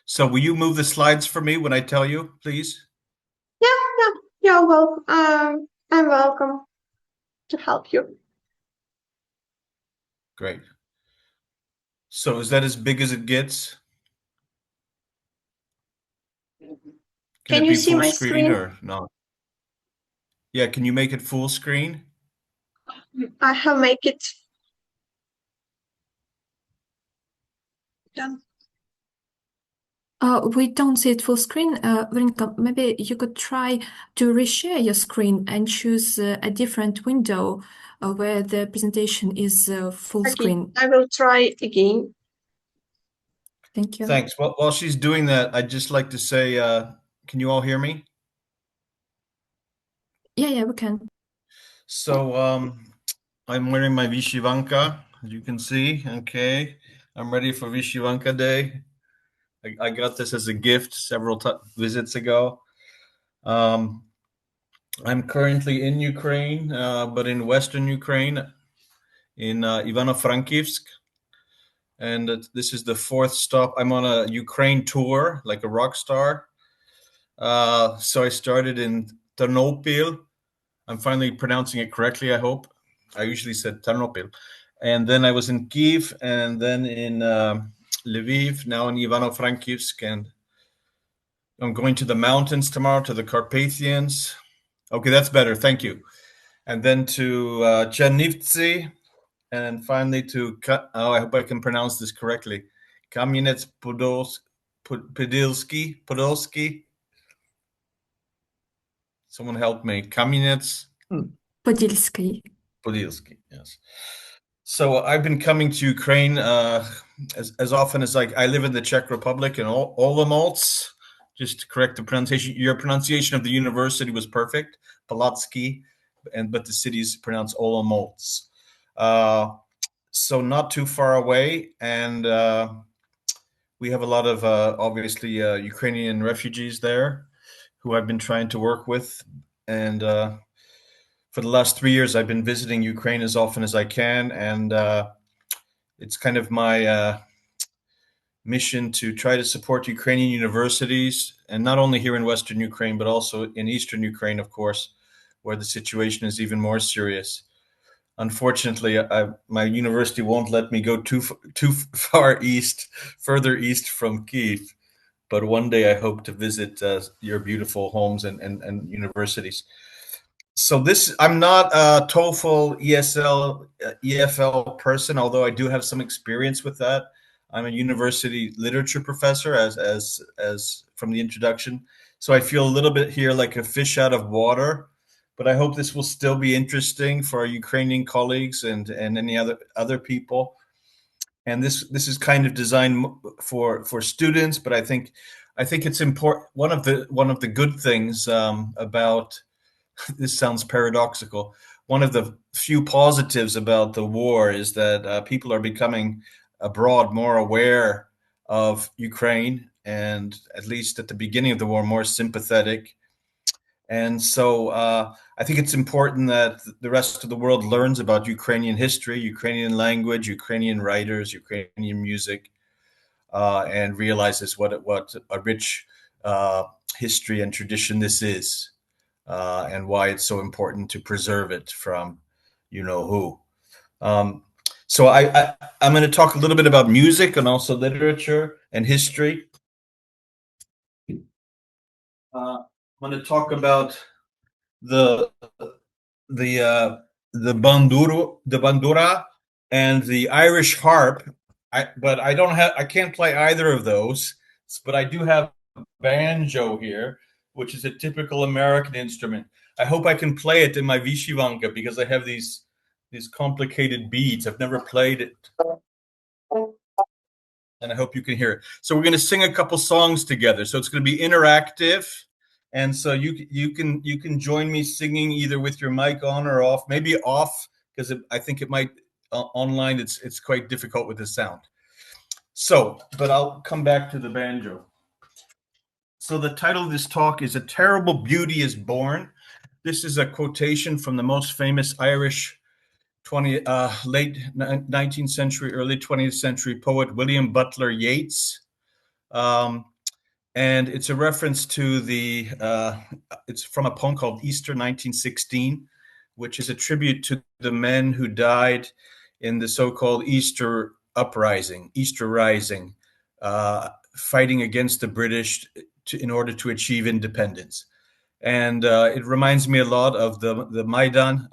So will you move the slides for me when I tell you, please? Yeah, yeah, you're welcome. I'm welcome to help you. Great. So is that as big as it gets? Can Can it you be see full my screen screen? or not? Yeah, can you make it full screen? I have make it done. We don't see it full screen. Veronica, maybe you could try to reshare your screen and choose a different window where the presentation is full Okay, screen. I will try again. Thank you. Thanks. Well, while she's doing that, I'd just like to say, can you all hear me? Yeah, we can. So I'm wearing my Vishivanka, as you can see. Okay, I'm ready for Vishivanka Day. I got this as a gift several visits ago. Um, I'm currently in Ukraine, but in Western Ukraine, in Ivano-Frankivsk. And this is the fourth stop. I'm on a Ukraine tour, like a rock star. So I started in Ternopil. I'm finally pronouncing it correctly, I hope. I usually said Ternopil. And then I was in Kiev, and then in Lviv, now in Ivano-Frankivsk. And I'm going to the mountains tomorrow, to the Carpathians. Okay, that's better. Thank you. And then to Chernivtsi, and finally to, I hope I can pronounce this correctly, Podilsky. Someone help me. Kamenets Podilsky. Podilsky, yes. So I've been coming to Ukraine as often as I live in the Czech Republic in Olomouc. Just to correct the pronunciation, your pronunciation of the university was perfect, Palacký, but the city's pronounced Olomouc. So not too far away, and we have a lot of obviously Ukrainian refugees there who I've been trying to work with, and for the last 3 years I've been visiting Ukraine as often as I can, and it's kind of my mission to try to support Ukrainian universities, and not only here in Western Ukraine, but also in Eastern Ukraine, of course, where the situation is even more serious. Unfortunately, my university won't let me go too far east, further east from Kiev. But one day I hope to visit your beautiful homes and universities. So I'm not a TOEFL, ESL, EFL person, although I do have some experience with that. I'm a university literature professor, as from the introduction. So I feel a little bit here like a fish out of water, but I hope this will still be interesting for our Ukrainian colleagues and any other people. And this is kind of designed for students, but I think it's important. One of the good things about this sounds paradoxical. One of the few positives about the war is that people are becoming abroad more aware of Ukraine, and at least at the beginning of the war, more sympathetic. And so I think it's important that the rest of the world learns about Ukrainian history, Ukrainian language, Ukrainian writers, Ukrainian music, and realizes what a rich history and tradition this is, and why it's so important to preserve it from you know who. So I'm going to talk a little bit about music and also literature and history. I'm going to talk about the the bandura and the Irish harp. But I can't play either of those. But I do have a banjo here, which is a typical American instrument. I hope I can play it in my Vishivanka because I have these complicated beats. I've never played it, and I hope you can hear it. So we're going to sing a couple songs together. So it's going to be interactive, and so you can join me singing either with your mic on or off, maybe off because I think it might online. It's quite difficult with the sound. So, but I'll come back to the banjo. So the title of this talk is "A Terrible Beauty is Born." This is a quotation from the most famous Irish late 19th century, early 20th century poet William Butler Yeats. and it's a reference to it's from a poem called Easter 1916, which is a tribute to the men who died in the so-called Easter uprising, Easter Rising, fighting against the British in order to achieve independence. And it reminds me a lot of the Maidan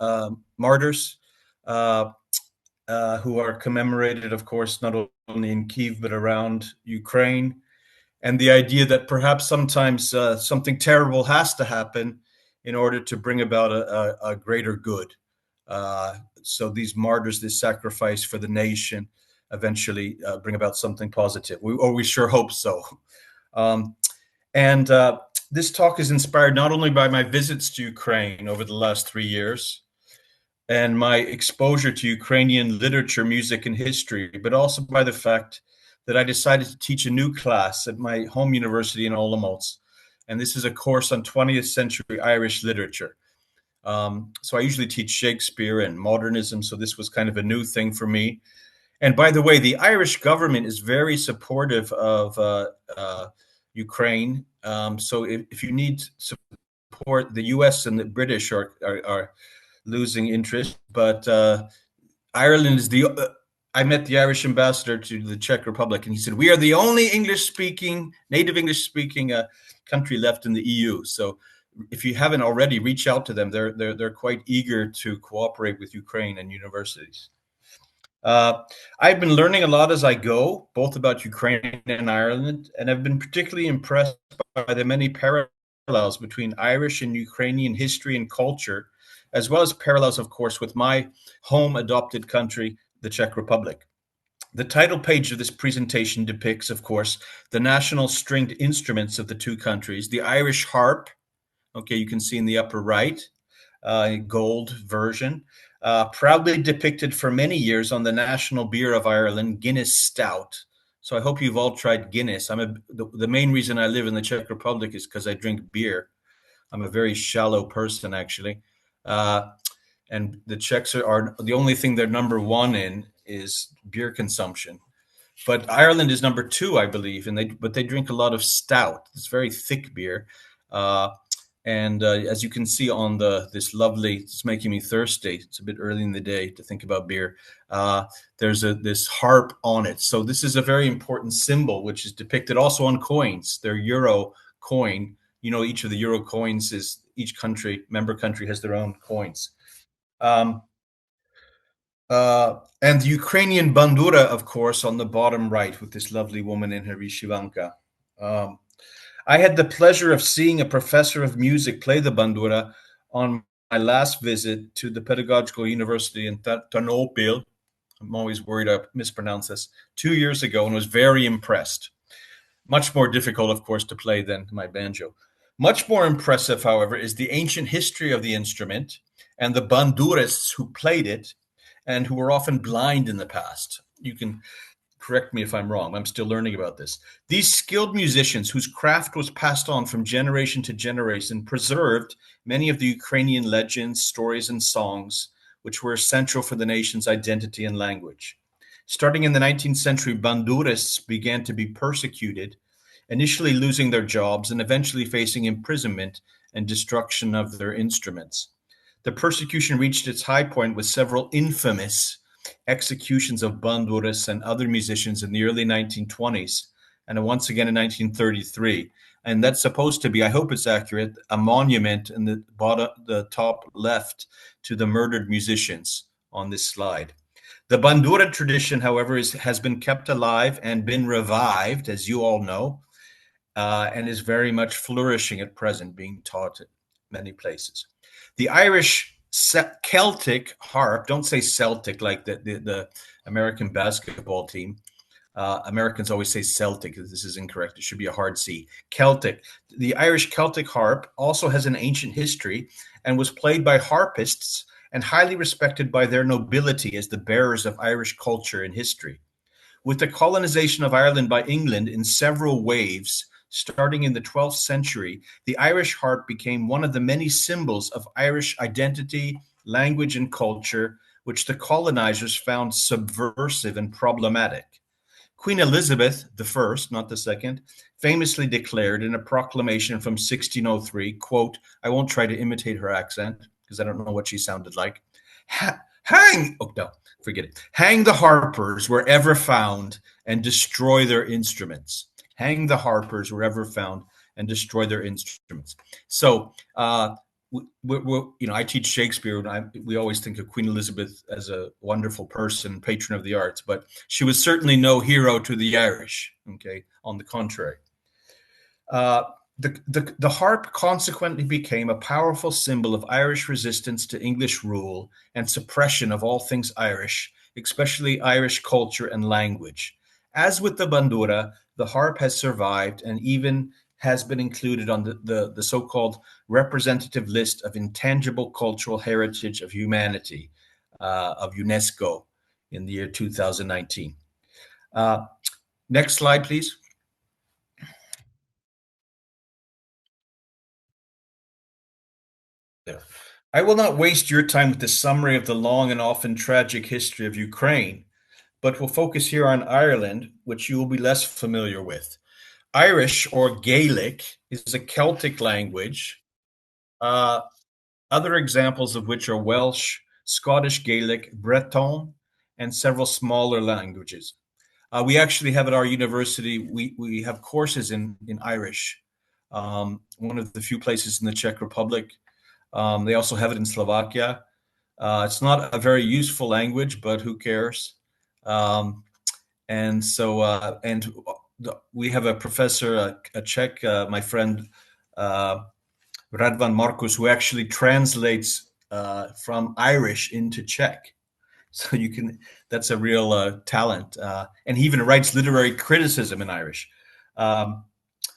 martyrs, who are commemorated, of course, not only in Kiev but around Ukraine. And the idea that perhaps sometimes something terrible has to happen in order to bring about a greater good. So these martyrs, this sacrifice for the nation, eventually bring about something positive. We sure hope so. And this talk is inspired not only by my visits to Ukraine over the last 3 years and my exposure to Ukrainian literature, music, and history, but also by the fact that I decided to teach a new class at my home university in Olomouc. And this is a course on 20th century Irish literature. So I usually teach Shakespeare and modernism, so this was kind of a new thing for me. And by the way, the Irish government is very supportive of Ukraine. So if you need support, the US and the British are losing interest, but Ireland is I met the Irish ambassador to the Czech Republic, and he said, we are the only native English-speaking country left in the EU. So if you haven't already, reach out to them. They're quite eager to cooperate with Ukraine and universities. I've been learning a lot as I go, both about Ukraine and Ireland, and I've been particularly impressed by the many parallels between Irish and Ukrainian history and culture, as well as parallels, of course, with my home adopted country, the Czech Republic. The title page of this presentation depicts, of course, the national stringed instruments of the two countries, the Irish harp, okay, you can see in the upper right, gold version, proudly depicted for many years on the national beer of Ireland, Guinness Stout. So I hope you've all tried Guinness. The main reason I live in the Czech Republic is because I drink beer. I'm a very shallow person, actually. And the Czechs are the only thing they're number one in is beer consumption. But Ireland is number two, I believe, but they drink a lot of stout. It's very thick beer. And as you can see on this lovely, it's making me thirsty. It's a bit early in the day to think about beer. There's this harp on it. So this is a very important symbol, which is depicted also on coins. Their euro coin. You know, each of the euro coins is each member country has their own coins. And the Ukrainian bandura, of course, on the bottom right with this lovely woman in her vyshyvanka. I had the pleasure of seeing a professor of music play the bandura on my last visit to the Pedagogical University in Ternopil. I'm always worried I mispronounce this. 2 years ago, and was very impressed. Much more difficult, of course, to play than my banjo. Much more impressive, however, is the ancient history of the instrument and the bandurists who played it and who were often blind in the past. You can correct me if I'm wrong. I'm still learning about this. These skilled musicians whose craft was passed on from generation to generation preserved many of the Ukrainian legends, stories, and songs which were essential for the nation's identity and language. Starting in the 19th century, bandurists began to be persecuted, initially losing their jobs and eventually facing imprisonment and destruction of their instruments. The persecution reached its high point with several infamous executions of bandurists and other musicians in the early 1920s, and once again in 1933. And that's supposed to be, I hope it's accurate, a monument in the top left to the murdered musicians on this slide. The bandura tradition, however, has been kept alive and been revived, as you all know, and is very much flourishing at present, being taught at many places. The Irish Celtic harp, don't say Celtic like the American basketball team. Americans always say Celtic. This is incorrect. It should be a hard C. Celtic. The Irish Celtic harp also has an ancient history and was played by harpists and highly respected by their nobility as the bearers of Irish culture and history. With the colonization of Ireland by England in several waves, starting in the 12th century, the Irish harp became one of the many symbols of Irish identity, language, and culture, which the colonizers found subversive and problematic. Queen Elizabeth I, not the second, famously declared in a proclamation from 1603, quote, I won't try to imitate her accent because I don't know what she sounded like. Hang the harpers wherever found and destroy their instruments. Hang the harpers wherever found and destroy their instruments. So, I teach Shakespeare, and we always think of Queen Elizabeth as a wonderful person, patron of the arts, but she was certainly no hero to the Irish. Okay, on the contrary. The harp consequently became a powerful symbol of Irish resistance to English rule and suppression of all things Irish, especially Irish culture and language. As with the bandura, the harp has survived and even has been included on the so-called representative list of intangible cultural heritage of humanity of UNESCO in the year 2019. Next slide, please. There. I will not waste your time with the summary of the long and often tragic history of Ukraine, but will focus here on Ireland, which you will be less familiar with. Irish, or Gaelic, is a Celtic language, other examples of which are Welsh, Scottish Gaelic, Breton, and several smaller languages. We actually have at our university, we have courses in Irish, one of the few places in the Czech Republic. They also have it in Slovakia. It's not a very useful language, but who cares? And so, we have a professor, a Czech, my friend Radvan Markus, who actually translates from Irish into Czech. So that's a real talent. And he even writes literary criticism in Irish.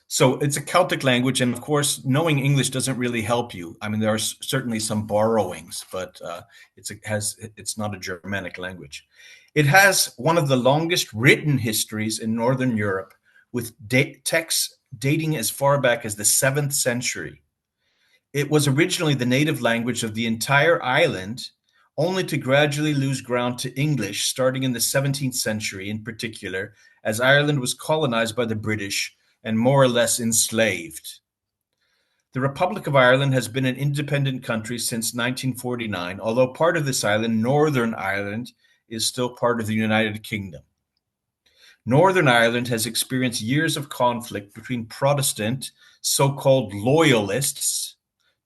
So it's a Celtic language, and of course, knowing English doesn't really help you. I mean, there are certainly some borrowings, but it's not a Germanic language. It has one of the longest written histories in Northern Europe, with texts dating as far back as the 7th century. It was originally the native language of the entire island, only to gradually lose ground to English starting in the 17th century in particular, as Ireland was colonized by the British and more or less enslaved. The Republic of Ireland has been an independent country since 1949, although part of this island, Northern Ireland, is still part of the United Kingdom. Northern Ireland has experienced years of conflict between Protestant, so-called loyalists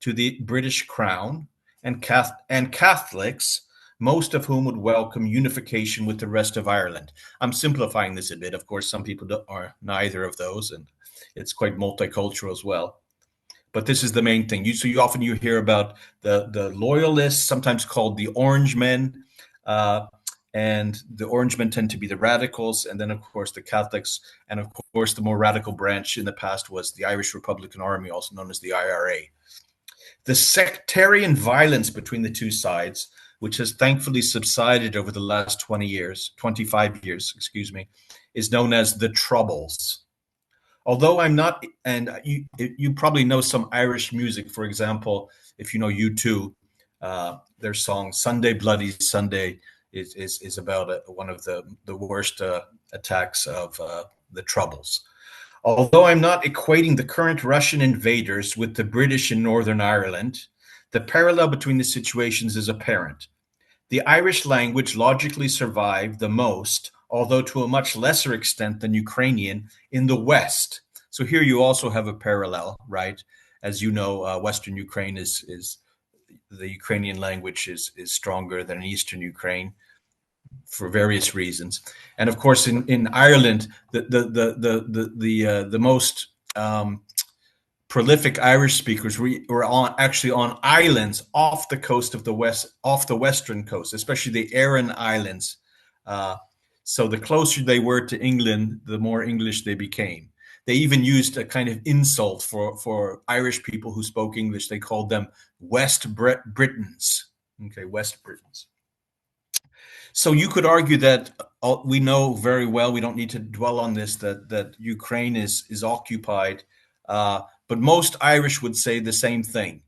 to the British Crown, and Catholics, most of whom would welcome unification with the rest of Ireland. I'm simplifying this a bit. Of course, some people are neither of those, and it's quite multicultural as well. But this is the main thing. So you often hear about the loyalists, sometimes called the Orangemen, and the Orangemen tend to be the radicals, and then of course the Catholics, and of course the more radical branch in the past was the Irish Republican Army, also known as the IRA. The sectarian violence between the two sides, which has thankfully subsided over the last 25 years, is known as the Troubles. Although I'm not, and you probably know some Irish music, for example, if you know U2, their song Sunday Bloody Sunday is about one of the worst attacks of the Troubles. Although I'm not equating the current Russian invaders with the British in Northern Ireland, the parallel between the situations is apparent. The Irish language logically survived the most, although to a much lesser extent than Ukrainian, in the West. So here you also have a parallel, right? As you know, Western Ukraine is the Ukrainian language is stronger than Eastern Ukraine for various reasons. And of course, in Ireland, the most prolific Irish speakers were actually on islands off the coast of the west, off the western coast, especially the Aran Islands. So the closer they were to England, the more English they became. They even used a kind of insult for Irish people who spoke English. They called them West Britons. Okay, West Britons. So you could argue that we know very well, we don't need to dwell on this, that Ukraine is occupied, but most Irish would say the same thing.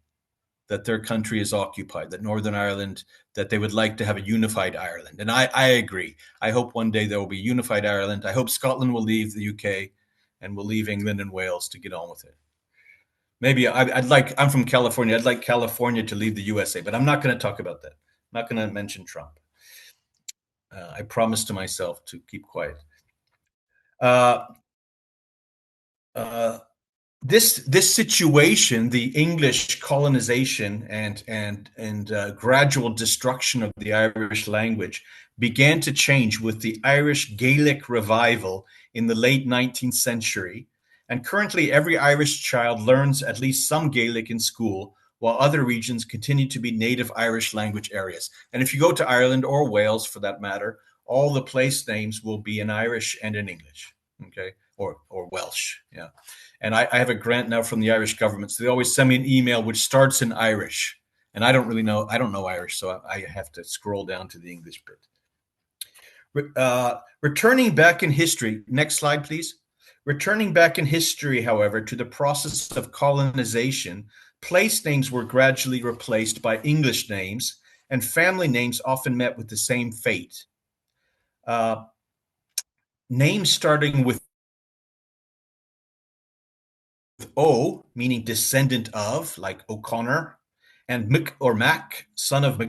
that their country is occupied, that Northern Ireland, that they would like to have a unified Ireland. And I agree. I hope one day there will be unified Ireland. I hope Scotland will leave the UK and will leave England and Wales to get on with it. Maybe I'm from California. I'd like California to leave the USA, but I'm not going to talk about that. I'm not going to mention Trump. I promised to myself to keep quiet. This situation, the English colonization and gradual destruction of the Irish language, began to change with the Irish Gaelic revival in the late 19th century. And currently, every Irish child learns at least some Gaelic in school, while other regions continue to be native Irish language areas. And if you go to Ireland or Wales, for that matter, all the place names will be in Irish and in English, okay, or Welsh, yeah. And I have a grant now from the Irish government, so they always send me an email which starts in Irish, and I don't know Irish, so I have to scroll down to the English bit. Returning back in history, next slide, please. Returning back in history, however, to the process of colonization, place names were gradually replaced by English names, and family names often met with the same fate. Names starting with O, meaning descendant of, like O'Connor, and Mick or Mac, son of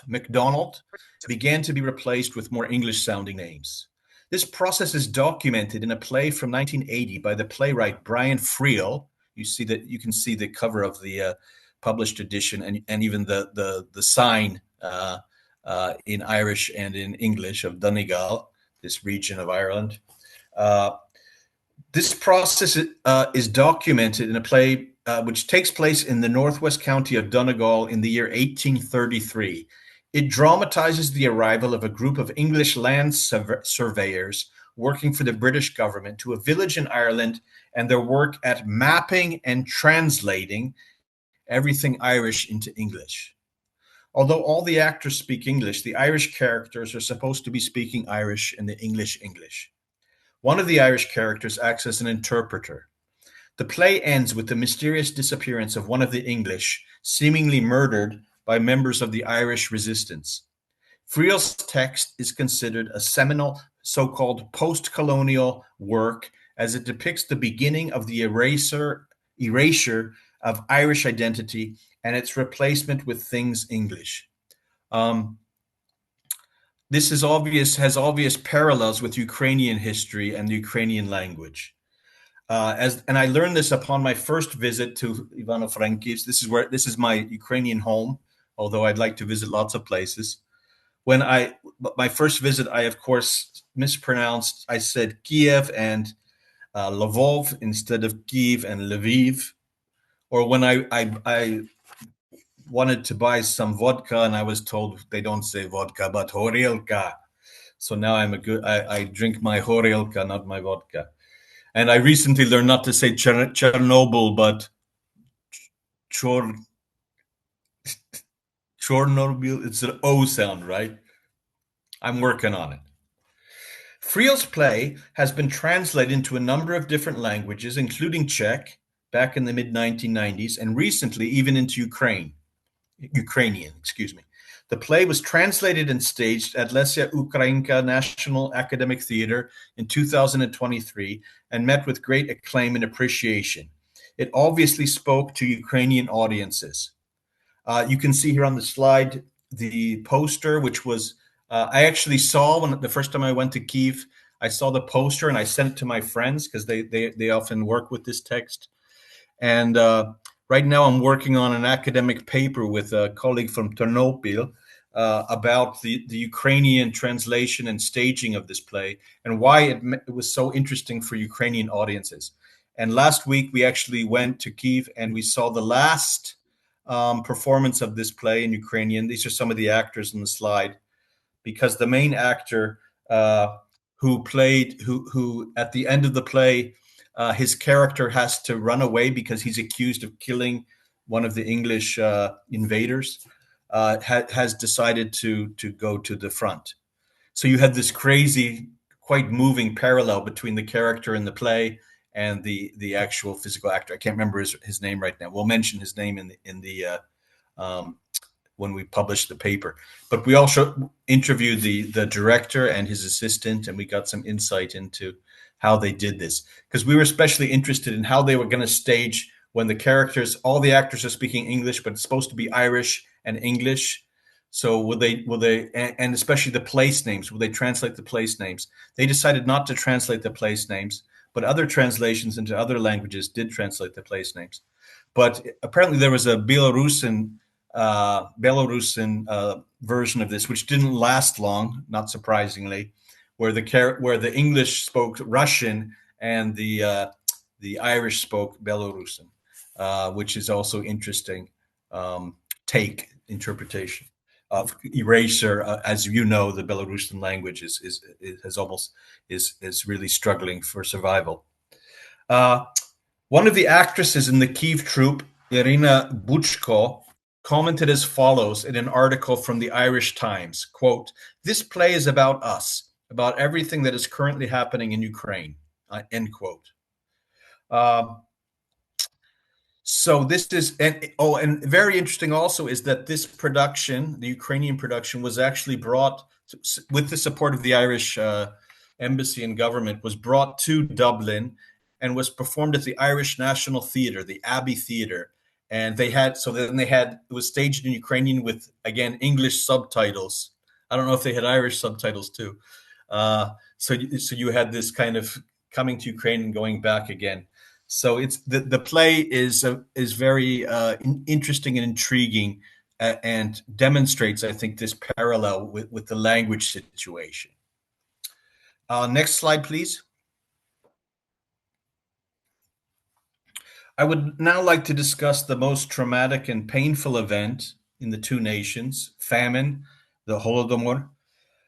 MacDonald, began to be replaced with more English-sounding names. This process is documented in a play from 1980 by the playwright Brian Friel. You can see the cover of the published edition and even the sign in Irish and in English of Donegal, this region of Ireland. This process is documented in a play which takes place in the northwest county of Donegal in the year 1833. It dramatizes the arrival of a group of English land surveyors working for the British government to a village in Ireland and their work at mapping and translating everything Irish into English. Although all the actors speak English, the Irish characters are supposed to be speaking Irish and the English. One of the Irish characters acts as an interpreter. The play ends with the mysterious disappearance of one of the English, seemingly murdered by members of the Irish resistance. Friel's text is considered a seminal so-called post-colonial work as it depicts the beginning of the erasure of Irish identity and its replacement with things English. This has obvious parallels with Ukrainian history and the Ukrainian language. And I learned this upon my first visit to Ivano-Frankivsk. This is my Ukrainian home, although I'd like to visit lots of places. My first visit, I of course mispronounced. I said Kiev and Lvov instead of Kiev and Lviv. Or when I wanted to buy some vodka and I was told they don't say vodka but horilka. So now I drink my horilka, not my vodka. And I recently learned not to say Chernobyl but Chernobyl. It's an O sound, right? I'm working on it. Friel's play has been translated into a number of different languages, including Czech back in the mid-1990s and recently even into Ukrainian. The play was translated and staged at Lesia Ukrainka National Academic Theatre in 2023 and met with great acclaim and appreciation. It obviously spoke to Ukrainian audiences. You can see here on the slide the poster, which was I actually saw when the first time I went to Kyiv. I saw the poster and I sent it to my friends because they often work with this text. And right now I'm working on an academic paper with a colleague from Ternopil about the Ukrainian translation and staging of this play and why it was so interesting for Ukrainian audiences. And last week we actually went to Kyiv and we saw the last performance of this play in Ukrainian. These are some of the actors in the slide, because the main actor who at the end of the play, his character has to run away because he's accused of killing one of the English invaders, has decided to go to the front. So you had this crazy, quite moving parallel between the character in the play and the actual physical actor. I can't remember his name right now. We'll mention his name in the when we published the paper. But we also interviewed the director and his assistant, and we got some insight into how they did this, because we were especially interested in how they were going to stage when the characters, all the actors are speaking English, but it's supposed to be Irish and English. So will they, and especially the place names, will they translate the place names? They decided not to translate the place names, but other translations into other languages did translate the place names. But apparently there was a Belarusian version of this, which didn't last long, not surprisingly, where the English spoke Russian and the Irish spoke Belarusian, which is also interesting interpretation of erasure. As you know, the Belarusian language is really struggling for survival. One of the actresses in the Kiev troupe, Irina Buchko, commented as follows in an article from the Irish Times, quote, "This play is about us, about everything that is currently happening in Ukraine," end quote. So this is, and very interesting also is that this production, the Ukrainian production, was actually brought with the support of the Irish embassy and government, was brought to Dublin and was performed at the Irish National Theatre, the Abbey Theatre. And it was staged in Ukrainian with, again, English subtitles. I don't know if they had Irish subtitles too. So you had this kind of coming to Ukraine and going back again. So it's the play is very interesting and intriguing, and demonstrates, I think, this parallel with the language situation. Next slide, please. I would now like to discuss the most traumatic and painful event in the two nations, famine, the Holodomor.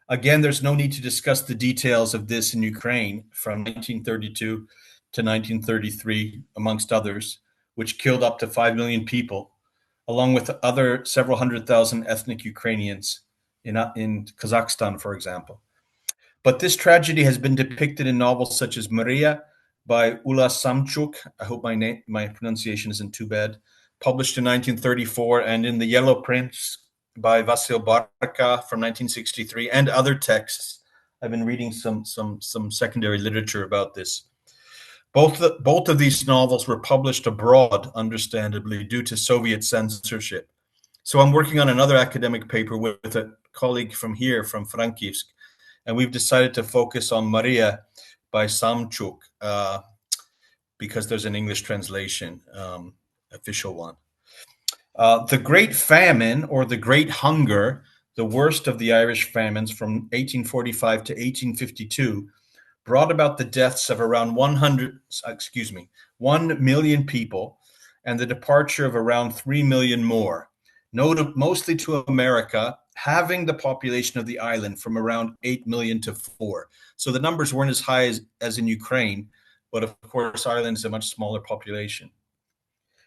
Again, there's no need to discuss the details of this in Ukraine from 1932 to 1933, amongst others, which killed up to 5 million people, along with other several 100,000 ethnic Ukrainians in Kazakhstan, for example. But this tragedy has been depicted in novels such as Maria by Ula Samchuk, I hope my pronunciation isn't too bad, published in 1934, and in The Yellow Prince by Vasil Barka from 1963, and other texts. I've been reading some secondary literature about this. Both of these novels were published abroad, understandably, due to Soviet censorship. So I'm working on another academic paper with a colleague from here, from Frankivsk, and we've decided to focus on Maria by Samchuk, because there's an English translation, official one. The Great Famine, or the Great Hunger, the worst of the Irish famines from 1845 to 1852, brought about the deaths of around 1 million people and the departure of around 3 million more, mostly to America, halving the population of the island from around 8 million to 4. So the numbers weren't as high as in Ukraine, but of course, Ireland is a much smaller population.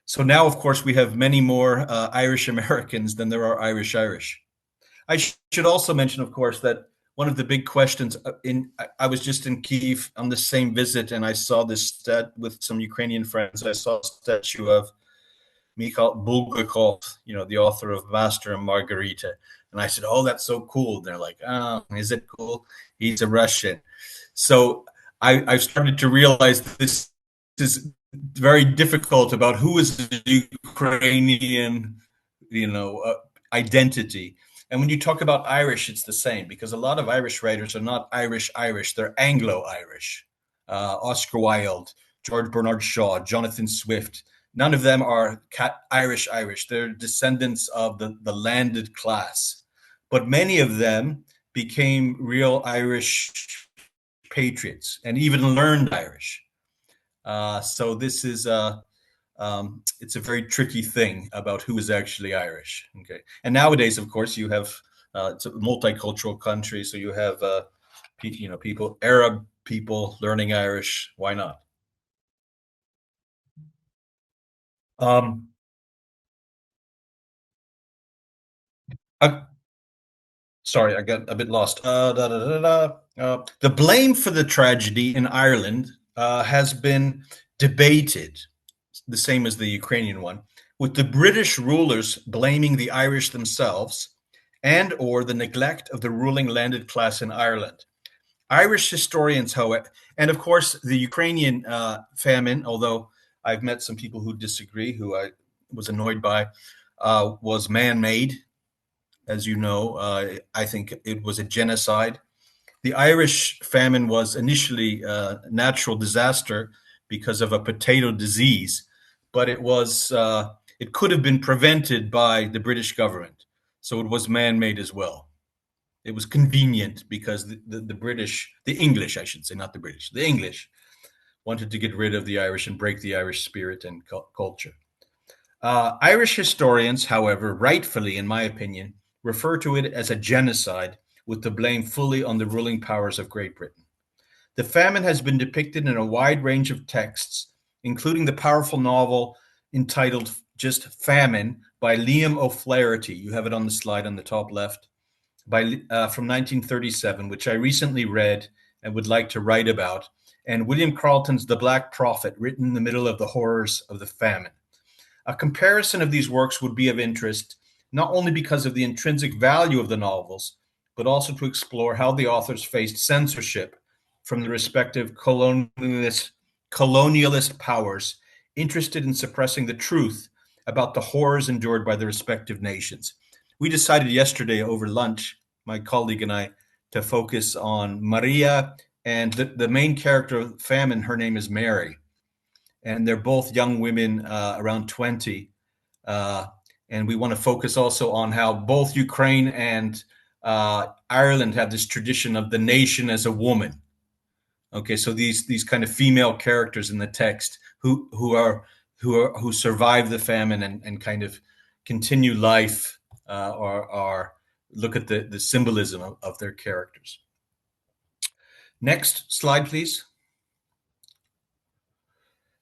So now, of course, we have many more Irish Americans than there are Irish. I should also mention, of course, that one of the big questions I was just in Kyiv on the same visit, and I saw this with some Ukrainian friends. I saw a statue of Mikhail Bulgakov, the author of Master and Margarita. And I said, "Oh, that's so cool." And they're like, "Oh, is it cool? He's a Russian." So I've started to realize that this is very difficult about who is the Ukrainian, identity. And when you talk about Irish, it's the same, because a lot of Irish writers are not Irish, they're Anglo-Irish. Oscar Wilde, George Bernard Shaw, Jonathan Swift, none of them are Irish. They're descendants of the landed class. But many of them became real Irish patriots and even learned Irish. So this is it's a very tricky thing about who is actually Irish. Okay, and nowadays, of course, you have it's a multicultural country, so you have people, Arab people learning Irish. Why not? Sorry, I got a bit lost. The blame for the tragedy in Ireland has been debated, the same as the Ukrainian one, with the British rulers blaming the Irish themselves and or the neglect of the ruling landed class in Ireland. Irish historians, however, and of course the Ukrainian famine, although I've met some people who disagree, who I was annoyed by, was man-made. As you know, I think it was a genocide. The Irish famine was initially a natural disaster because of a potato disease, but it could have been prevented by the British government. So it was man-made as well. It was convenient because the British, the English, I should say, not the British, the English wanted to get rid of the Irish and break the Irish spirit and culture. Irish historians, however, rightfully, in my opinion, refer to it as a genocide with the blame fully on the ruling powers of Great Britain. The famine has been depicted in a wide range of texts, including the powerful novel entitled just Famine by Liam O'Flaherty. You have it on the slide on the top left, from 1937, which I recently read and would like to write about, and William Carleton's The Black Prophet, written in the middle of the horrors of the famine. A comparison of these works would be of interest, not only because of the intrinsic value of the novels, but also to explore how the authors faced censorship from the respective colonialist powers interested in suppressing the truth about the horrors endured by the respective nations. We decided yesterday over lunch, my colleague and I, to focus on Maria and the main character of Famine. Her name is Mary, and they're both young women around 20. And we want to focus also on how both Ukraine and Ireland have this tradition of the nation as a woman. Okay, so these kind of female characters in the text who survive the famine and kind of continue life, or look at the symbolism of their characters. Next slide, please.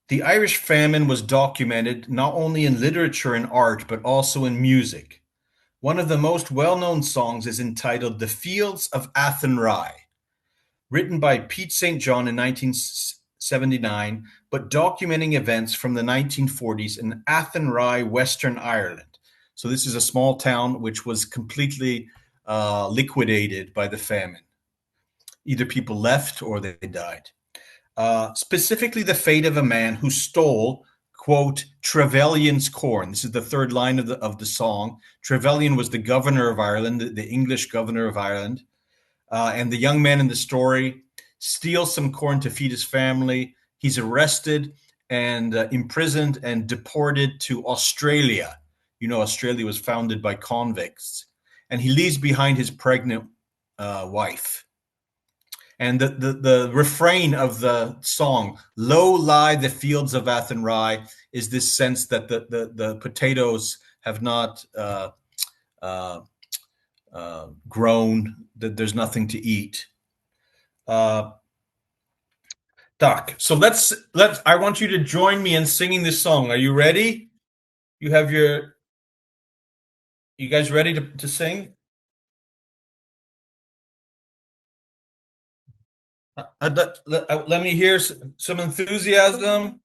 The Irish famine was documented not only in literature and art, but also in music. One of the most well-known songs is entitled The Fields of Athenry, written by Pete St. John in 1979, but documenting events from the 1940s in Athenry, Western Ireland. So this is a small town which was completely liquidated by the famine. Either people left or they died. Specifically the fate of a man who stole, quote, Trevelyan's corn. This is the third line of the song. Trevelyan was the governor of Ireland, the English governor of Ireland. And the young man in the story steals some corn to feed his family. He's arrested and imprisoned and deported to Australia. You know, Australia was founded by convicts. And he leaves behind his pregnant wife. And the refrain of the song, "Low lie the fields of Athenry," is this sense that the potatoes have not grown, that there's nothing to eat. Doc, so let's I want you to join me in singing this song. Are you ready? You guys ready to sing? Let me hear some enthusiasm.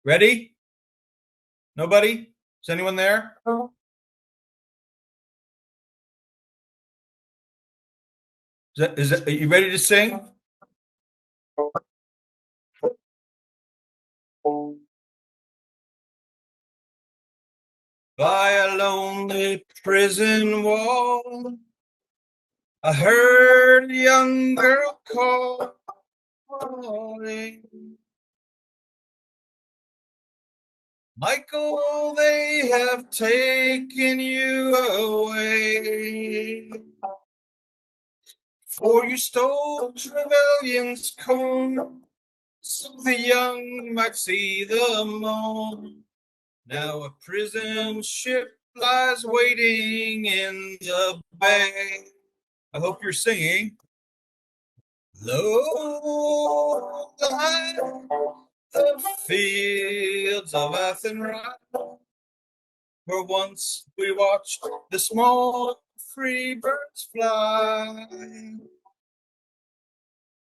Ready? Nobody? Is anyone there? Are you ready to sing? By a lonely prison wall, I heard a young girl calling. Michael, they have taken you away, for you stole Trevelyan's corn, so the young might see the morn. Now a prison ship lies waiting in the bay. I hope you're singing. Low lie the fields of Athenry, where once we watched the small free birds fly.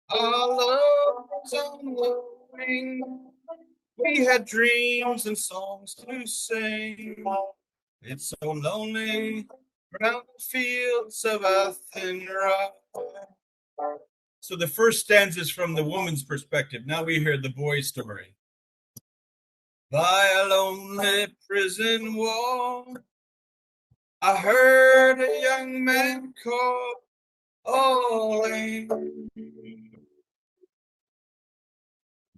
Our love was on the wing, We had dreams and songs to sing. It's so lonely around the fields of Athenry. So the first stanza is from the woman's perspective. Now we hear the boy's story. By a lonely prison wall, I heard a young man call, Ollie.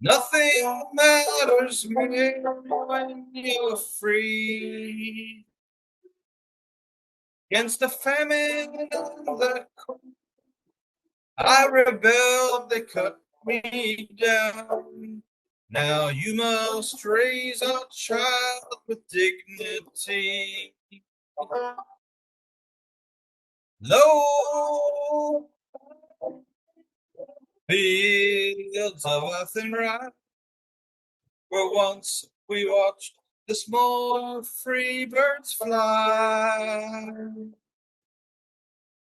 Nothing matters more when you're free. Against the famine and the cold, I rebelled, they cut me down. Now you must raise a child with dignity. Lo, fields of Athenry, where once we watched the small free birds fly.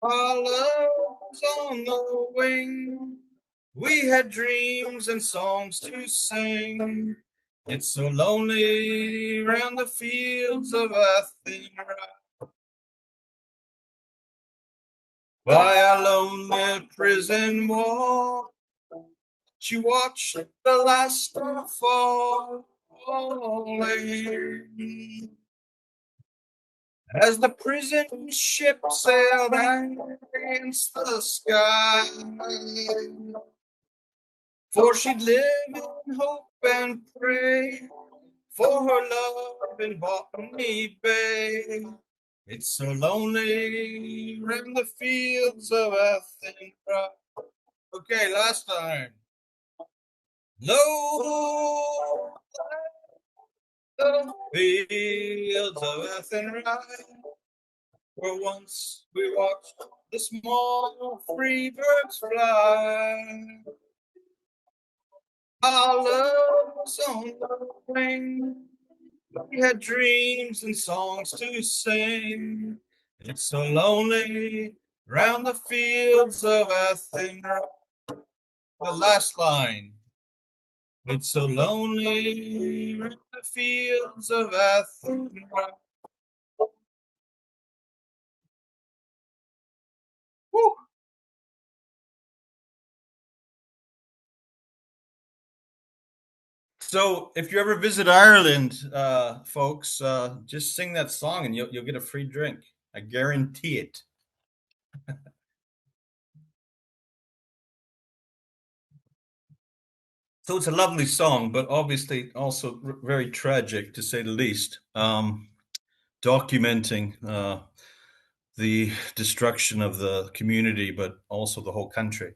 Our love was on the wing. We had dreams and songs to sing. It's so lonely round the fields of Athenry. By a lonely prison wall, she watched the last star fall. As the prison ship sailed against the sky, for she'd live in hope and pray for her love in Botany Bay. It's so lonely in the fields of Athenry. Okay, last time. Lo, the fields of Athenry, where once we watched the small free birds fly. Our love was on the wing. We had dreams and songs to sing. It's so lonely round the fields of Athenry. The last line. It's so lonely round the fields of Athenry. Woo. So if you ever visit Ireland, folks, just sing that song and you'll get a free drink. I guarantee it. So it's a lovely song, but obviously also very tragic, to say the least. Documenting the destruction of the community, but also the whole country.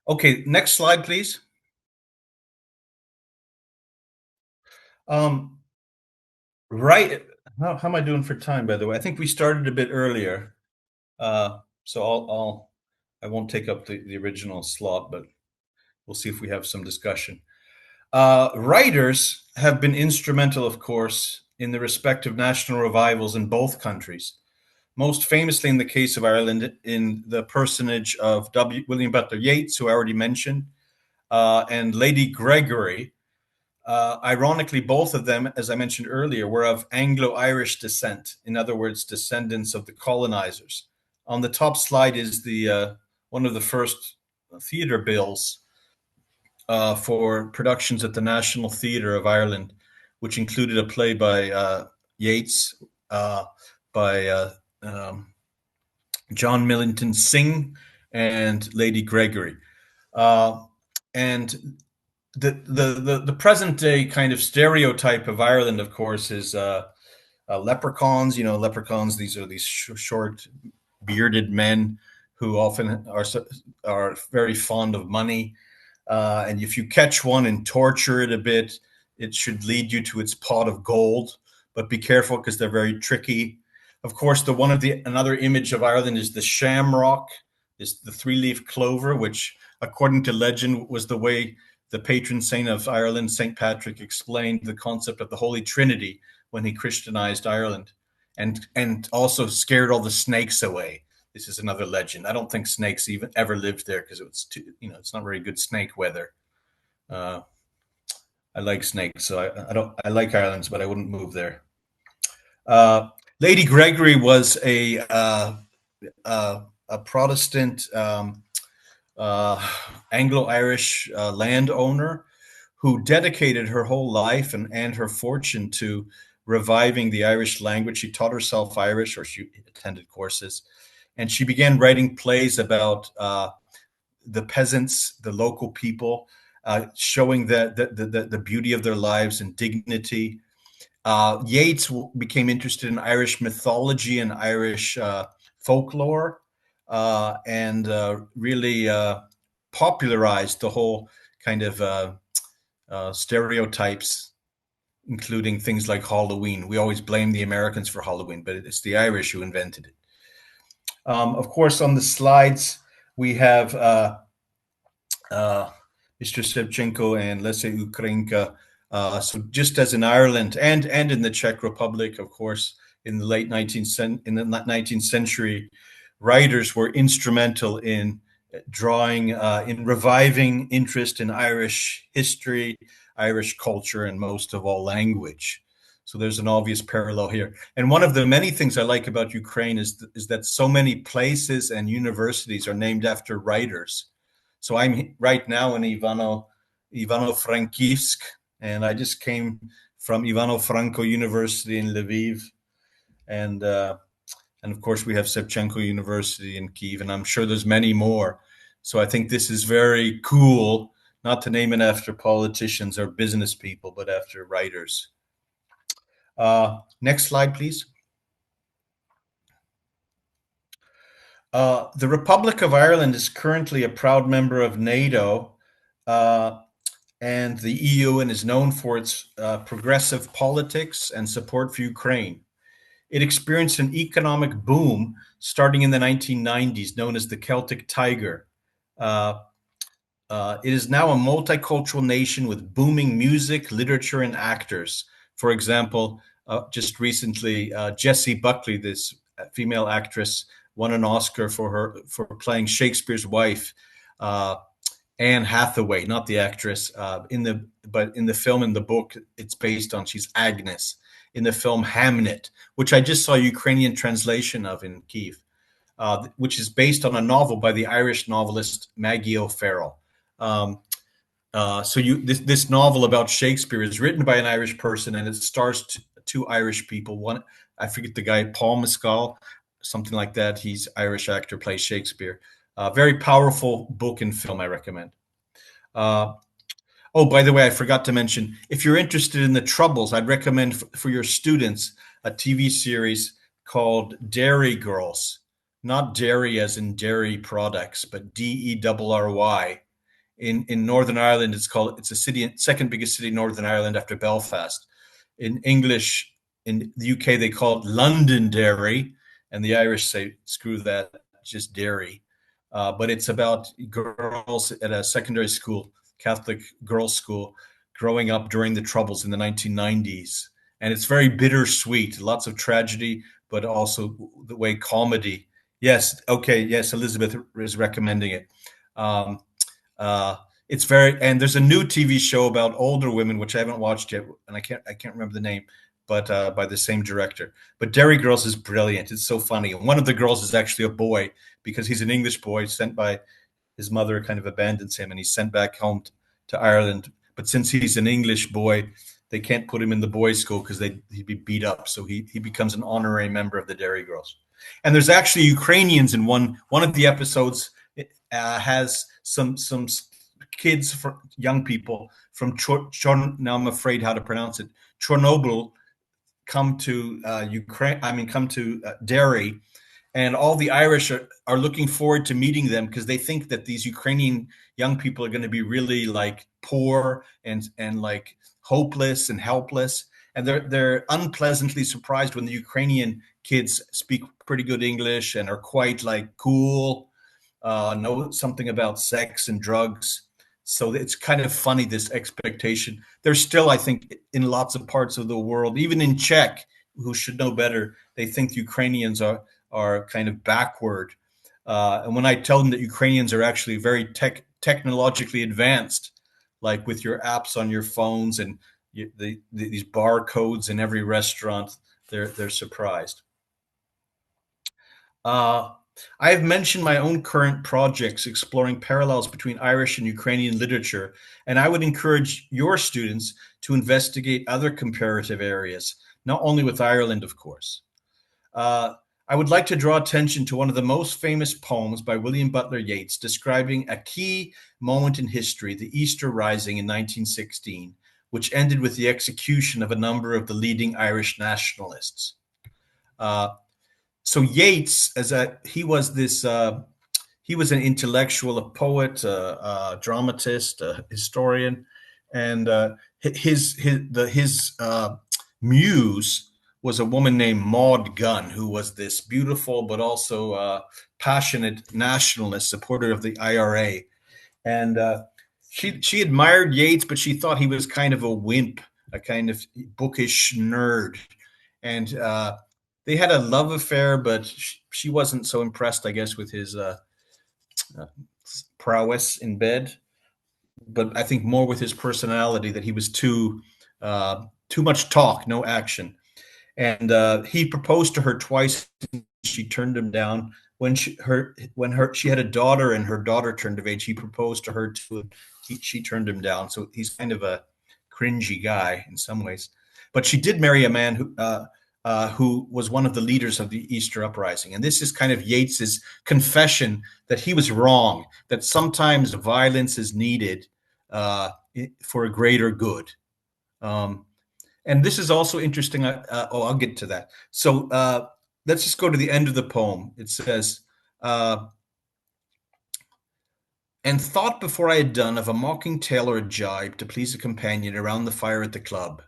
Okay, next slide, please. Right. How am I doing for time, by the way? I think we started a bit earlier. So I won't take up the original slot, but we'll see if we have some discussion. Writers have been instrumental, of course, in the respective national revivals in both countries. Most famously in the case of Ireland, in the personage of William Butler Yeats, who I already mentioned, and Lady Gregory. Ironically, both of them, as I mentioned earlier, were of Anglo-Irish descent. In other words, descendants of the colonizers. On the top slide is the one of the first theatre bills for productions at the National Theatre of Ireland, which included a play by Yeats, by John Millington Synge, and Lady Gregory. And the present day kind of stereotype of Ireland, of course, is leprechauns. You know, leprechauns. These are these short, bearded men who often are very fond of money. And if you catch one and torture it a bit, it should lead you to its pot of gold. But be careful because they're very tricky. Of course, another image of Ireland is the shamrock, is the three-leaf clover, which, according to legend, was the way the patron saint of Ireland, St. Patrick, explained the concept of the Holy Trinity when he Christianized Ireland, and also scared all the snakes away. This is another legend. I don't think snakes even ever lived there because it's not very good snake weather. I like snakes, so I don't. I like islands, but I wouldn't move there. Uh, Lady Gregory was a Protestant Anglo-Irish landowner who dedicated her whole life and her fortune to reviving the Irish language. She taught herself Irish, or she attended courses, and she began writing plays about the peasants, the local people, showing the beauty of their lives and dignity. Yeats became interested in Irish mythology and Irish folklore, and really popularized the whole kind of stereotypes, including things like Halloween. We always blame the Americans for Halloween, but it's the Irish who invented it. Of course, on the slides, we have Mr. Sevchenko and let's say Ukrainka. So just as in Ireland and in the Czech Republic, of course, in the late 19th century, writers were instrumental in drawing, in reviving interest in Irish history, Irish culture, and most of all, language. So there's an obvious parallel here. And one of the many things I like about Ukraine is that so many places and universities are named after writers. So I'm right now in Ivano-Frankivsk, and I just came from Ivano-Franko University in Lviv, and of course we have Sevchenko University in Kyiv, and I'm sure there's many more. So I think this is very cool, not to name it after politicians or business people, but after writers. Next slide, please. The Republic of Ireland is currently a proud member of NATO and the EU, and is known for its progressive politics and support for Ukraine. It experienced an economic boom starting in the 1990s, known as the Celtic Tiger. It is now a multicultural nation with booming music, literature, and actors. For example, just recently, Jessie Buckley, this female actress, won an Oscar for playing Shakespeare's wife, Anne Hathaway, not the actress. But in the film and the book, it's based on, she's Agnes. In the film Hamnet, which I just saw a Ukrainian translation of in Kyiv, which is based on a novel by the Irish novelist Maggie O'Farrell. This novel about Shakespeare is written by an Irish person, and it stars two Irish people. One, I forget the guy, Paul Mescal, something like that. He's Irish actor, plays Shakespeare. Very powerful book and film, I recommend. Oh, by the way, I forgot to mention, if you're interested in the Troubles, I'd recommend for your students a TV series called Dairy Girls. Not dairy as in dairy products, but Derry. In Northern Ireland, it's a city, second biggest city in Northern Ireland after Belfast. In English, in the UK, they call it Londonderry, and the Irish say, screw that, just Derry. But it's about girls at a secondary school, Catholic girls' school, growing up during the Troubles in the 1990s. And it's very bittersweet, lots of tragedy, but also the way comedy. Yes, okay, yes, Elizabeth is recommending it. It's very, and there's a new TV show about older women, which I haven't watched yet, and I can't remember the name, but by the same director. But Dairy Girls is brilliant. It's so funny. And one of the girls is actually a boy, because he's an English boy sent by his mother, kind of abandons him, and he's sent back home to Ireland. But since he's an English boy, they can't put him in the boys' school because he'd be beat up. So he becomes an honorary member of the Dairy Girls. And there's actually Ukrainians in one of the episodes. Has some kids, for young people from now I'm afraid how to pronounce it, Chernobyl, come to Ukraine. Come to Derry, and all the Irish are looking forward to meeting them because they think that these Ukrainian young people are going to be really like poor and like hopeless and helpless, and they're unpleasantly surprised when the Ukrainian kids speak pretty good English and are quite like cool, know something about sex and drugs. So it's kind of funny, this expectation. There's still, I think, in lots of parts of the world, even in Czech, who should know better, they think Ukrainians are kind of backward. And when I tell them that Ukrainians are actually very technologically advanced, like with your apps on your phones and these barcodes in every restaurant. They're surprised. I have mentioned my own current projects exploring parallels between Irish and Ukrainian literature, and I would encourage your students to investigate other comparative areas, not only with Ireland, of course. I would like to draw attention to one of the most famous poems by William Butler Yeats describing a key moment in history, the Easter Rising in 1916, which ended with the execution of a number of the leading Irish nationalists. So Yeats, he was an intellectual, a poet, a dramatist, a historian, and his muse was a woman named Maud Gunn, who was this beautiful but also passionate nationalist supporter of the IRA. And she admired Yeats, but she thought he was kind of a wimp, a kind of bookish nerd. And they had a love affair, but she wasn't so impressed, I guess, with his prowess in bed. But I think more with his personality, that he was too much talk, no action. And he proposed to her twice. She turned him down. When she had a daughter and her daughter turned of age, he proposed to her too. She turned him down. So he's kind of a cringy guy in some ways. But she did marry a man who was one of the leaders of the Easter Uprising. And this is kind of Yeats's confession that he was wrong, that sometimes violence is needed for a greater good. And this is also interesting. I'll get to that. So let's just go to the end of the poem. It says, and thought before I had done of a mocking tale or a jibe to please a companion around the fire at the club.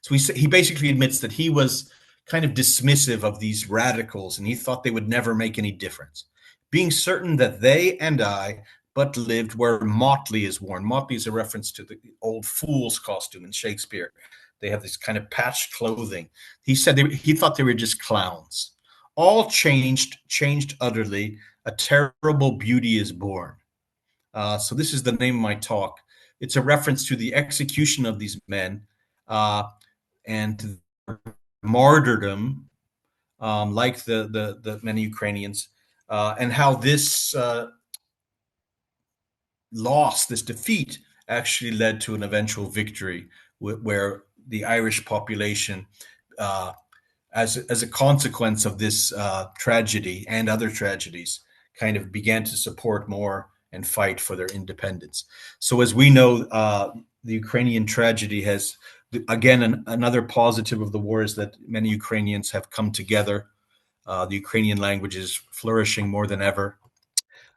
So he basically admits that he was kind of dismissive of these radicals, and he thought they would never make any difference, being certain that they and I but lived where motley is worn. Motley is a reference to the old fool's costume in Shakespeare. They have this kind of patched clothing. He said he thought they were just clowns. All changed utterly. A terrible beauty is born. So this is the name of my talk. It's a reference to the execution of these men and to martyrdom, like the many Ukrainians, and how this loss, this defeat, actually led to an eventual victory, where the Irish population, as a consequence of this tragedy and other tragedies, kind of began to support more and fight for their independence. So as we know, the Ukrainian tragedy has, again, another positive of the war is that many Ukrainians have come together. The Ukrainian language is flourishing more than ever.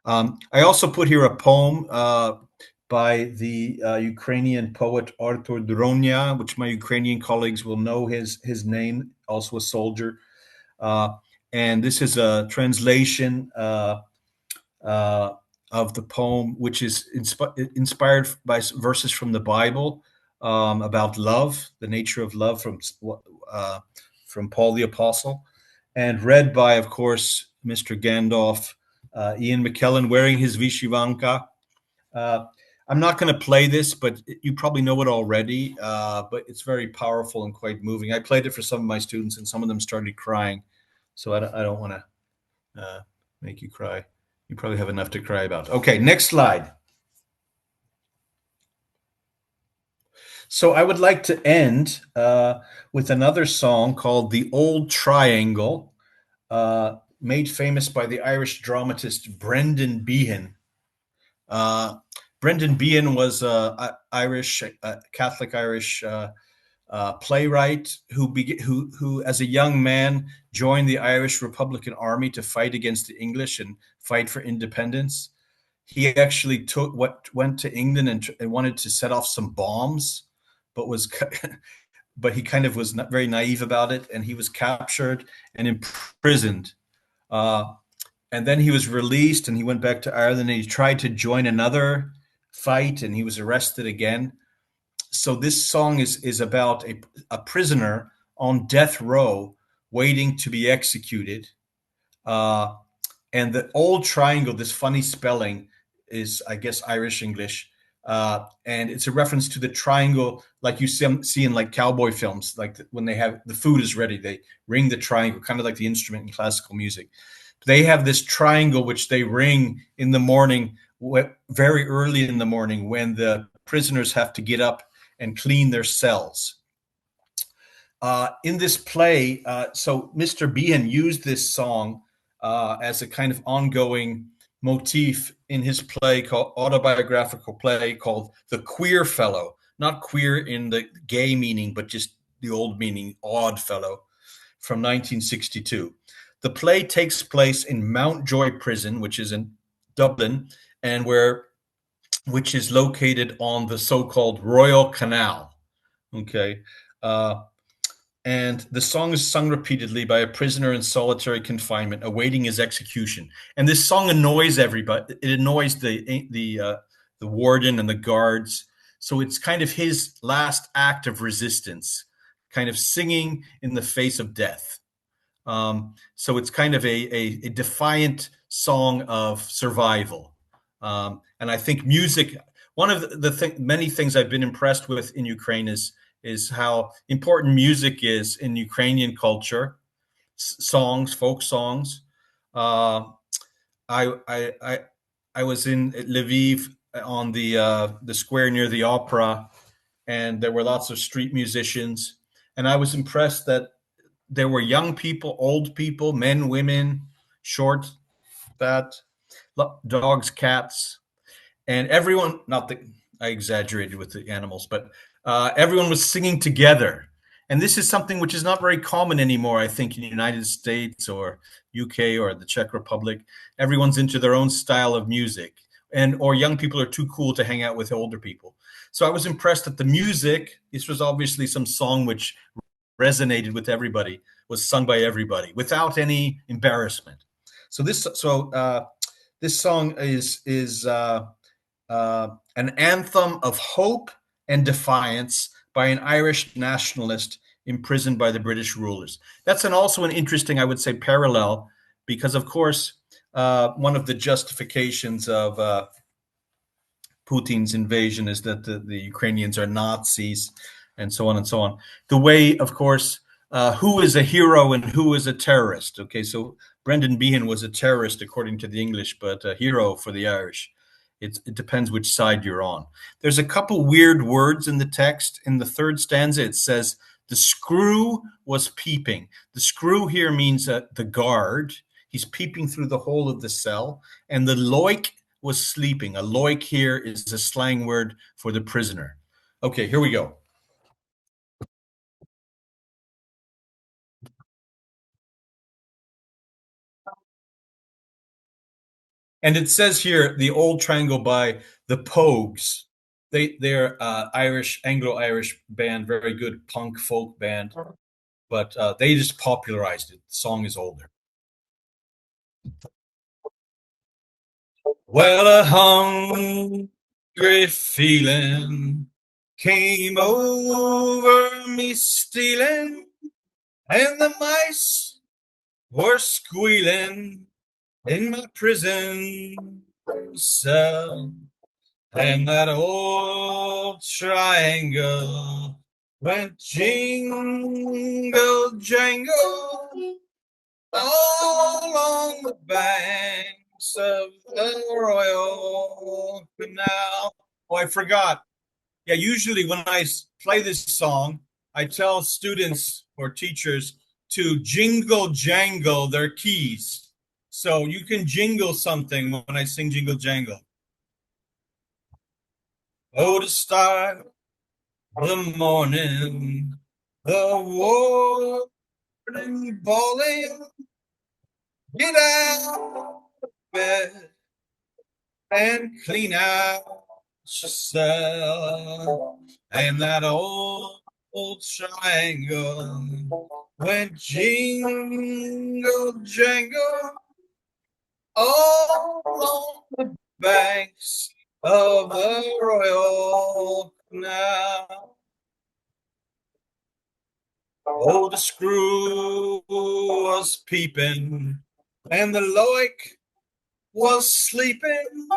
I also put here a poem by the Ukrainian poet Artur Dronia, which my Ukrainian colleagues will know his name, also a soldier. And this is a translation of the poem, which is inspired by verses from the Bible about love, the nature of love from Paul the Apostle, and read by, of course, Mr. Gandalf, Ian McKellen, wearing his Vishivanka. I'm not going to play this, but you probably know it already, but it's very powerful and quite moving. I played it for some of my students, and some of them started crying, so I don't want to make you cry. You probably have enough to cry about. Okay, next slide. So I would like to end with another song called The Old Triangle, made famous by the Irish dramatist Brendan Behan. Brendan Behan was a Catholic Irish playwright who, as a young man, joined the Irish Republican Army to fight against the English and fight for independence. He actually went to England and wanted to set off some bombs, but he kind of was not very naive about it, and he was captured and imprisoned. And then he was released, and he went back to Ireland, and he tried to join another fight, and he was arrested again. So this song is about a prisoner on death row waiting to be executed. And the old triangle, this funny spelling, is, I guess, Irish English. And it's a reference to the triangle, like you see in like cowboy films, like when they have the food is ready, they ring the triangle, kind of like the instrument in classical music. They have this triangle which they ring in the morning, very early in the morning, when the prisoners have to get up and clean their cells. In this play, so Mr. Behan used this song as a kind of ongoing motif in his autobiographical play called The Queer Fellow. Not queer in the gay meaning, but just the old meaning, odd fellow, from 1962. The play takes place in Mountjoy Prison, which is in Dublin, and which is located on the so-called Royal Canal. Okay. And the song is sung repeatedly by a prisoner in solitary confinement awaiting his execution. And this song annoys everybody. It annoys the warden and the guards. So it's kind of his last act of resistance, kind of singing in the face of death. So it's kind of a defiant song of survival. And I think music, one of the many things I've been impressed with in Ukraine is how important music is in Ukrainian culture, songs, folk songs. I was in Lviv on the square near the opera, and there were lots of street musicians, and I was impressed that there were young people, old people, men, women, short, fat, dogs, cats, and everyone. Not that I exaggerated with the animals, but everyone was singing together. And this is something which is not very common anymore, I think, in the United States or UK or the Czech Republic. Everyone's into their own style of music, or young people are too cool to hang out with older people. So I was impressed that the music, this was obviously some song which resonated with everybody, was sung by everybody without any embarrassment. So this song is an anthem of hope and defiance by an Irish nationalist imprisoned by the British rulers. That's also an interesting, I would say, parallel, because of course, one of the justifications of Putin's invasion is that the Ukrainians are Nazis, and so on and so on. The way, of course, who is a hero and who is a terrorist? Okay, so Brendan Behan was a terrorist according to the English, but a hero for the Irish. It depends which side you're on. There's a couple weird words in the text. In the third stanza, it says, the screw was peeping. The screw here means the guard. He's peeping through the hole of the cell. And the loik was sleeping. A loik here is a slang word for the prisoner. Okay, here we go. And it says here, the old triangle by the Pogues. They're Irish, Anglo-Irish band, very good punk folk band, but they just popularized it. The song is older. Well, a hungry feeling came over me stealing, and the mice were squealing in my prison cell. And that old triangle went jingle, jangle all along the banks of the Royal Canal. Oh, I forgot. Yeah, usually when I play this song, I tell students or teachers to jingle, jangle their keys. So you can jingle something when I sing Jingle Jangle. Oh, to start the morning, the warning bawling, get out of bed and clean out yourself. And that old triangle went jingle, jangle all along the banks of the Royal Canal. Oh, the screw was peeping, and the loik was sleeping,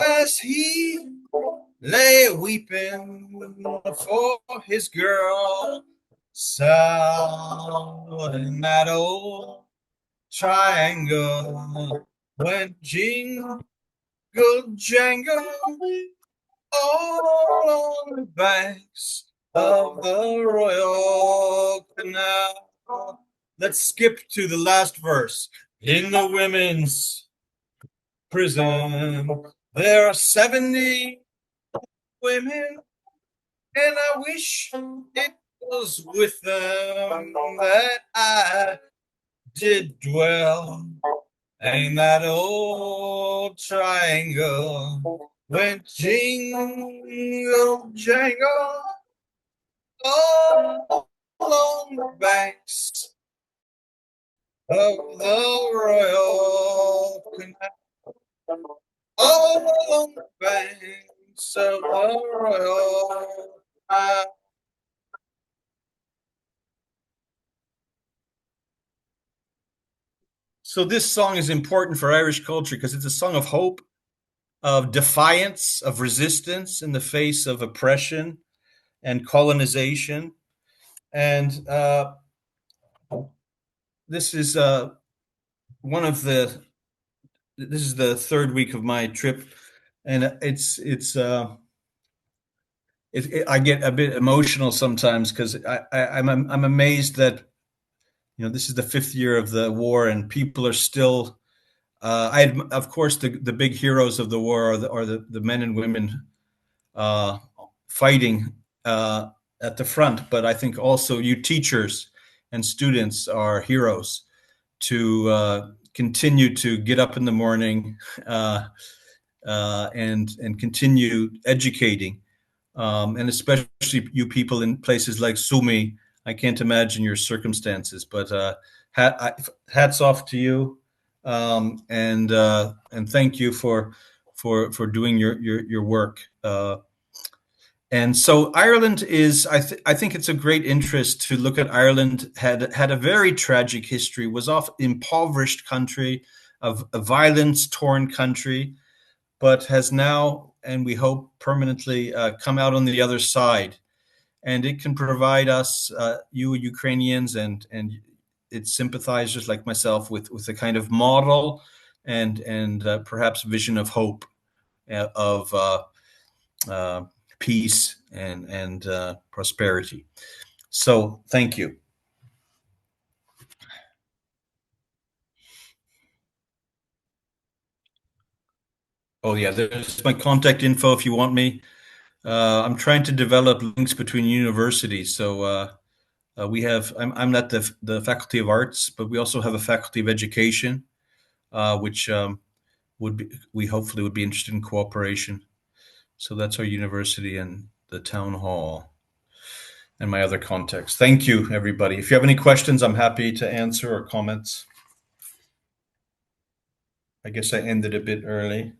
as he lay weeping for his girl, so in that old triangle went jingle jangle all on the banks of the Royal Canal. Let's skip to the last verse. In the women's prison, there are 70 women, and I wish it was with them that I did dwell. And that old triangle went jingle jangle all along the banks of the Royal Canal. All along the banks of the Royal Canal. So this song is important for Irish culture because it's a song of hope, of defiance, of resistance in the face of oppression and colonization. And this is one of the. This is the third week of my trip, and I get a bit emotional sometimes because I'm amazed that this is the fifth year of the war and people are still. Of course, the big heroes of the war are the men and women fighting at the front, but I think also you teachers and students are heroes to continue to get up in the morning and continue educating, and especially you people in places like Sumy. I can't imagine your circumstances, but hats off to you, and thank you for doing your work. And so Ireland is, I think it's a great interest to look at Ireland. Had a very tragic history, was off impoverished country, of a violence-torn country, but has now, and we hope permanently, come out on the other side. And it can provide us, you Ukrainians and its sympathizers like myself, with a kind of model and perhaps vision of hope, of peace and prosperity. So thank you. Oh yeah, there's my contact info if you want me. I'm trying to develop links between universities. So we have. I'm at the Faculty of Arts, but we also have a Faculty of Education, which we hopefully would be interested in cooperation. So that's our university and the town hall and my other contacts. Thank you, everybody. If you have any questions, I'm happy to answer, or comments. I guess I ended a bit early.